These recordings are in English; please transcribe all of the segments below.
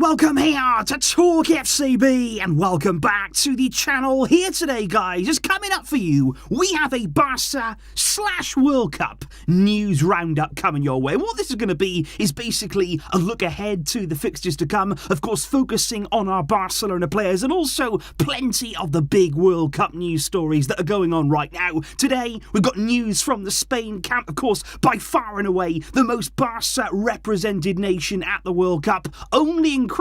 welcome here to Talk FCB and welcome back to the channel. Here today, guys, is coming up for you. We have a Barca/World Cup news roundup coming your way. What this is going to be is basically a look ahead to the fixtures to come, of course focusing on our Barcelona players and also plenty of the big World Cup news stories that are going on right now. Today, we've got news from the Spain camp, of course, by far and away the most Barca represented nation at the World Cup, only increased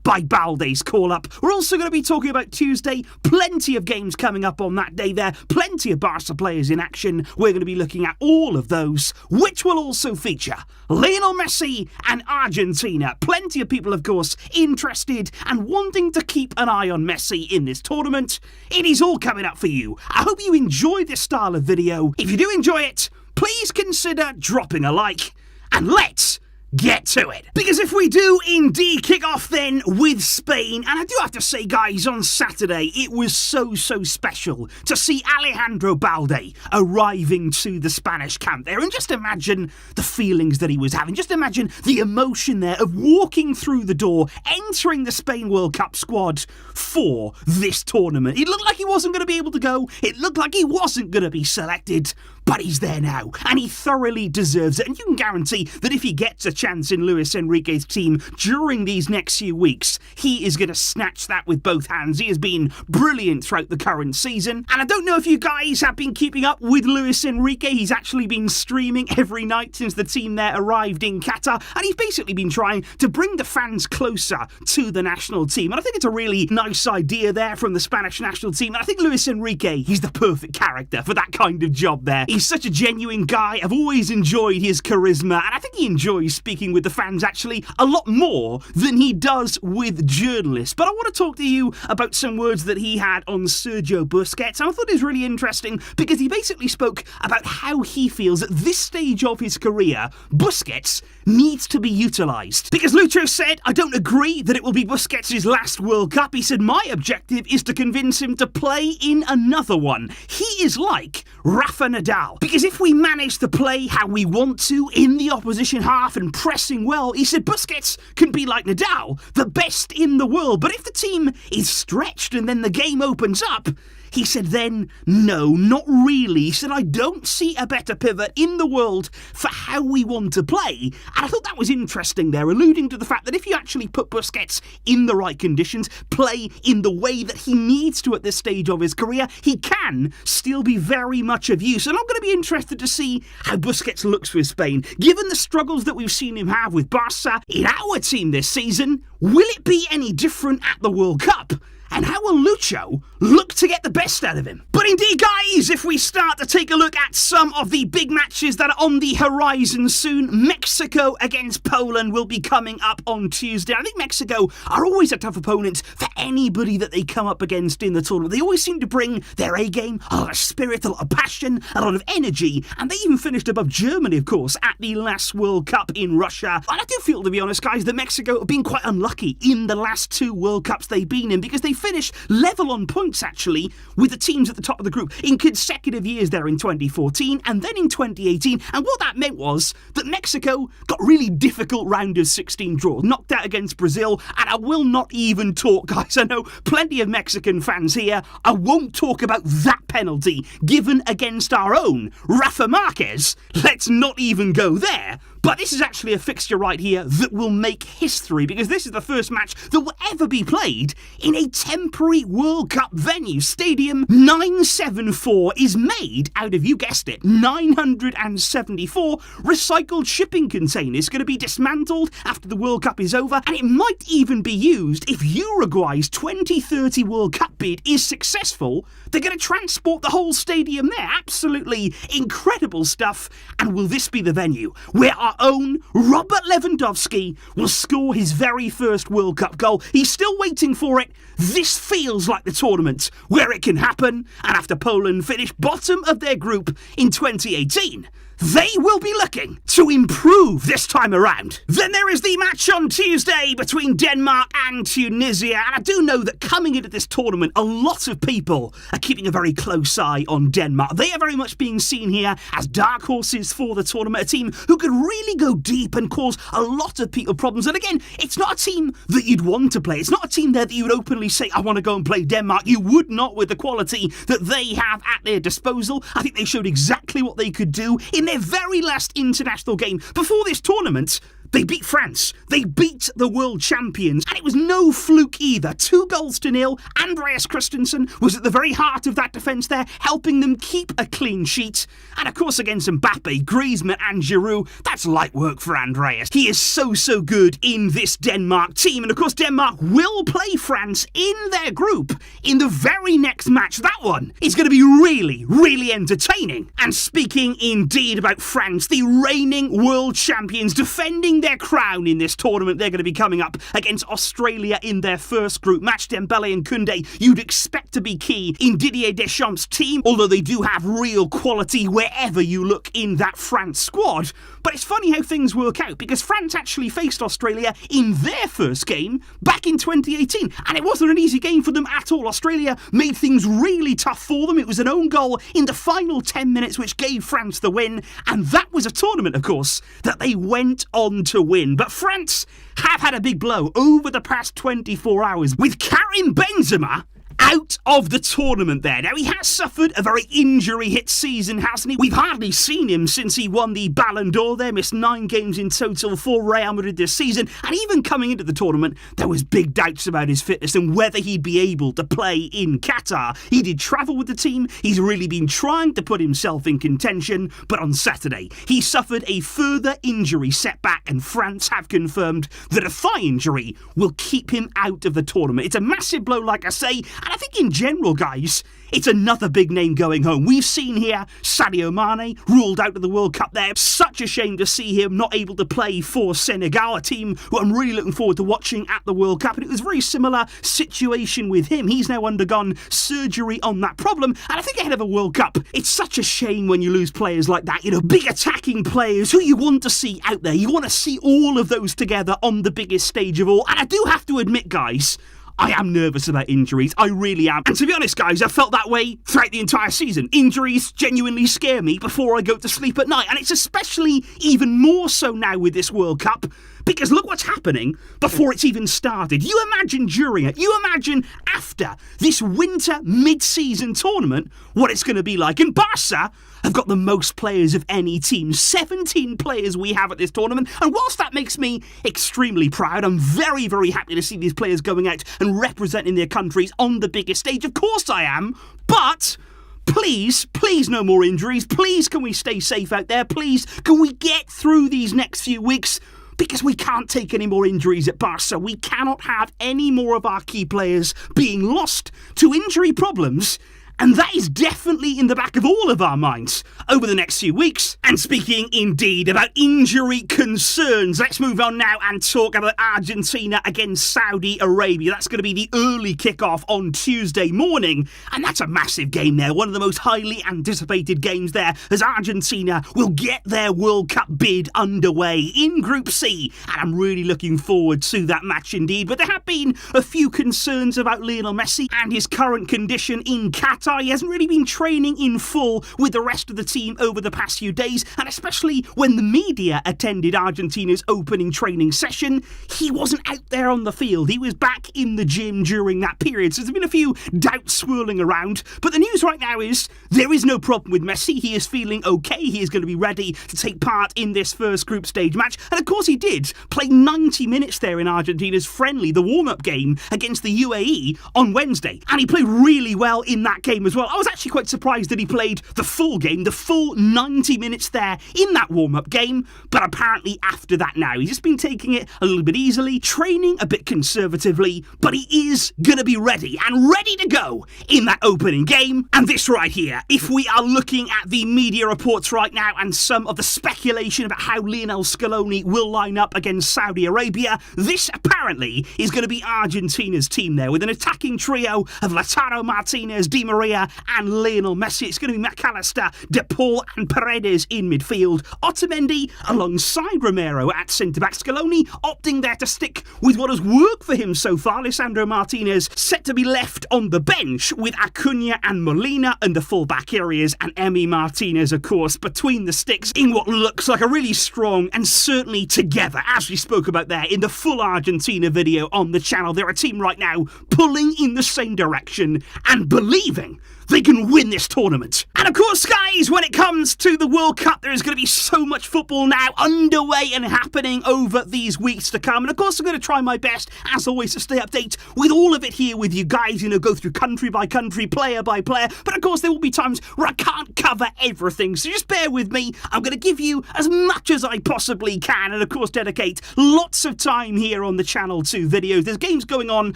by Balde's call-up. We're also going to be talking about Tuesday, plenty of games coming up on that day there, plenty of Barca players in action. We're going to be looking at all of those, which will also feature Lionel Messi and Argentina. Plenty of people, of course, interested and wanting to keep an eye on Messi in this tournament. It is all coming up for you. I hope you enjoy this style of video. If you do enjoy it, please consider dropping a like, and let's get to it. Because if we do indeed kick off then with Spain, and I do have to say, guys, on Saturday it was so special to see Alejandro Balde arriving to the Spanish camp there, and just imagine the feelings that he was having. Just imagine the emotion there of walking through the door, entering the Spain World Cup squad for this tournament. It looked like he wasn't going to be able to go, it looked like he wasn't going to be selected, but he's there now, and he thoroughly deserves it. And you can guarantee that if he gets a chance in Luis Enrique's team during these next few weeks, he is going to snatch that with both hands. He has been brilliant throughout the current season. And I don't know if you guys have been keeping up with Luis Enrique. He's actually been streaming every night since the team there arrived in Qatar, and he's basically been trying to bring the fans closer to the national team. And I think it's a really nice idea there from the Spanish national team. And I think Luis Enrique, he's the perfect character for that kind of job there. He's such a genuine guy. I've always enjoyed his charisma, and I think he enjoys speaking with the fans actually a lot more than he does with journalists. But I want to talk to you about some words that he had on Sergio Busquets, and I thought it was really interesting because he basically spoke about how he feels at this stage of his career Busquets needs to be utilised. Because Lucho said, I don't agree that it will be Busquets' last World Cup. He said, my objective is to convince him to play in another one. He is like Rafa Nadal. Because if we manage to play how we want to in the opposition half and pressing well, he said Busquets can be like Nadal, the best in the world. But if the team is stretched and then the game opens up, he said then, no, not really. He said, I don't see a better pivot in the world for how we want to play. And I thought that was interesting there, alluding to the fact that if you actually put Busquets in the right conditions, play in the way that he needs to at this stage of his career, he can still be very much of use. And I'm going to be interested to see how Busquets looks with Spain. Given the struggles that we've seen him have with Barca in our team this season, will it be any different at the World Cup? And how will Lucho look to get the best out of him? But indeed, guys, if we start to take a look at some of the big matches that are on the horizon soon, Mexico against Poland will be coming up on Tuesday. I think Mexico are always a tough opponent for anybody that they come up against in the tournament. They always seem to bring their A-game, a lot of spirit, a lot of passion, a lot of energy, and they even finished above Germany, of course, at the last World Cup in Russia. And I do feel, to be honest, guys, that Mexico have been quite unlucky in the last two World Cups they've been in, because they finished level on points, actually, with the teams at the top of the group in consecutive years there in 2014 and then in 2018. And what that meant was that Mexico got really difficult round of 16 draws, knocked out against Brazil, and I will not even talk, guys, I know plenty of Mexican fans here, I won't talk about that penalty given against our own Rafa Marquez. Let's not even go there. But this is actually a fixture right here that will make history, because this is the first match that will ever be played in a temporary World Cup venue. Stadium 974 is made out of, you guessed it, 974 recycled shipping containers, going to be dismantled after the World Cup is over, and it might even be used if Uruguay's 2030 World Cup bid is successful. They're going to transport the whole stadium there. Absolutely incredible stuff. And will this be the venue where our own Robert Lewandowski will score his very first World Cup goal? He's still waiting for it. This feels like the tournament where it can happen, and after Poland finished bottom of their group in 2018, they will be looking to improve this time around. Then there is the match on Tuesday between Denmark and Tunisia, and I do know that coming into this tournament, a lot of people are keeping a very close eye on Denmark. They are very much being seen here as dark horses for the tournament, a team who could really go deep and cause a lot of people problems. And again, it's not a team that you'd want to play. It's not a team there that you would openly say, I want to go and play Denmark. You would not with the quality that they have at their disposal. I think they showed exactly what they could do in their very last international game before this tournament. They beat France. They beat the world champions. And it was no fluke either. 2-0. Andreas Christensen was at the very heart of that defence there, helping them keep a clean sheet. And of course against Mbappe, Griezmann and Giroud, that's light work for Andreas. He is so good in this Denmark team. And of course Denmark will play France in their group in the very next match. That one is going to be really entertaining. And speaking indeed about France, the reigning world champions defending their crown in this tournament. They're going to be coming up against Australia in their first group match. Dembele and Koundé, you'd expect to be key in Didier Deschamps' team, although they do have real quality wherever you look in that France squad. But it's funny how things work out, because France actually faced Australia in their first game back in 2018, and it wasn't an easy game for them at all. Australia made things really tough for them. It was an own goal in the final 10 minutes which gave France the win, and that was a tournament, of course, that they went on to win. But France have had a big blow over the past 24 hours with Karim Benzema out of the tournament there. Now, he has suffered a very injury-hit season, hasn't he? We've hardly seen him since he won the Ballon d'Or there, missed 9 games in total for Real Madrid this season, and even coming into the tournament, there was big doubts about his fitness and whether he'd be able to play in Qatar. He did travel with the team, he's really been trying to put himself in contention, but on Saturday, he suffered a further injury setback, and France have confirmed that a thigh injury will keep him out of the tournament. It's a massive blow, like I say, and I think in general, guys, it's another big name going home. We've seen here Sadio Mane ruled out of the World Cup there. Such a shame to see him not able to play for Senegal, a team who I'm really looking forward to watching at the World Cup. And it was a very similar situation with him. He's now undergone surgery on that problem. And I think ahead of a World Cup, it's such a shame when you lose players like that. You know, big attacking players who you want to see out there. You want to see all of those together on the biggest stage of all. And I do have to admit, guys, I am nervous about injuries. I really am. And to be honest, guys, I've felt that way throughout the entire season. Injuries genuinely scare me before I go to sleep at night. And it's especially even more so now with this World Cup, because look what's happening before it's even started. You imagine during it, you imagine after this winter mid-season tournament, what it's going to be like. And Barca have got the most players of any team. 17 players we have at this tournament. And whilst that makes me extremely proud, I'm very happy to see these players going out and representing their countries on the biggest stage. Of course I am, but please no more injuries. Please, can we stay safe out there? Please, can we get through these next few weeks? Because we can't take any more injuries at Barca. We cannot have any more of our key players being lost to injury problems. And that is definitely in the back of all of our minds over the next few weeks. And speaking indeed about injury concerns, let's move on now and talk about Argentina against Saudi Arabia. That's going to be the early kickoff on Tuesday morning. And that's a massive game there. One of the most highly anticipated games there, as Argentina will get their World Cup bid underway in Group C. And I'm really looking forward to that match indeed. But there have been a few concerns about Lionel Messi and his current condition in Qatar. He hasn't really been training in full with the rest of the team over the past few days, and especially when the media attended Argentina's opening training session, he wasn't out there on the field. He was back in the gym during that period, so there's been a few doubts swirling around. But the news right now is there is no problem with Messi. He is feeling okay. He is going to be ready to take part in this first group stage match, and of course he did play 90 minutes there in Argentina's friendly, the warm-up game against the UAE on Wednesday, and he played really well in that game as well. I was actually quite surprised that he played the full game, the full 90 minutes there in that warm-up game, but apparently after that now, he's just been taking it a little bit easily, training a bit conservatively, but he is going to be ready to go in that opening game. And this right here, if we are looking at the media reports right now and some of the speculation about how Lionel Scaloni will line up against Saudi Arabia, this apparently is going to be Argentina's team there, with an attacking trio of Lautaro Martinez, Di Maria Maria and Lionel Messi. It's going to be McAllister, De Paul and Paredes in midfield. Otamendi alongside Romero at centre-back. Scaloni opting there to stick with what has worked for him so far. Lisandro Martinez set to be left on the bench with Acuna and Molina in the full-back areas, and Emi Martinez, of course, between the sticks in what looks like a really strong and certainly together, as we spoke about there in the full Argentina video on the channel. They're a team right now pulling in the same direction and believing they can win this tournament. And of course, guys, when it comes to the World Cup, there is going to be so much football now underway and happening over these weeks to come. And of course, I'm going to try my best, as always, to stay updated with all of it here with you guys, go through country by country, player by player. But of course, there will be times where I can't cover everything, so just bear with me. I'm going to give you as much as I possibly can, and of course, dedicate lots of time here on the channel to videos. There's games going on,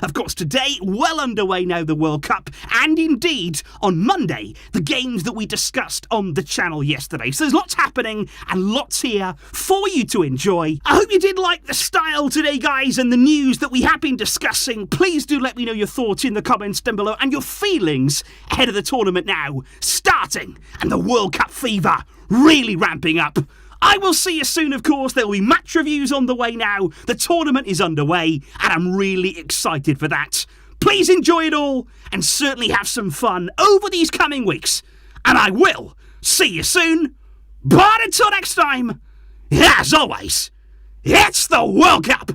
of course, today, well underway now, the World Cup, and indeed, on Monday, the games that we discussed on the channel yesterday. So there's lots happening and lots here for you to enjoy. I hope you did like the style today, guys, and the news that we have been discussing. Please do let me know your thoughts in the comments down below and your feelings ahead of the tournament now starting and the World Cup fever really ramping up. I will see you soon, of course. There will be match reviews on the way now. The tournament is underway, and I'm really excited for that. Please enjoy it all, and certainly have some fun over these coming weeks. And I will see you soon. But until next time, as always, it's the World Cup.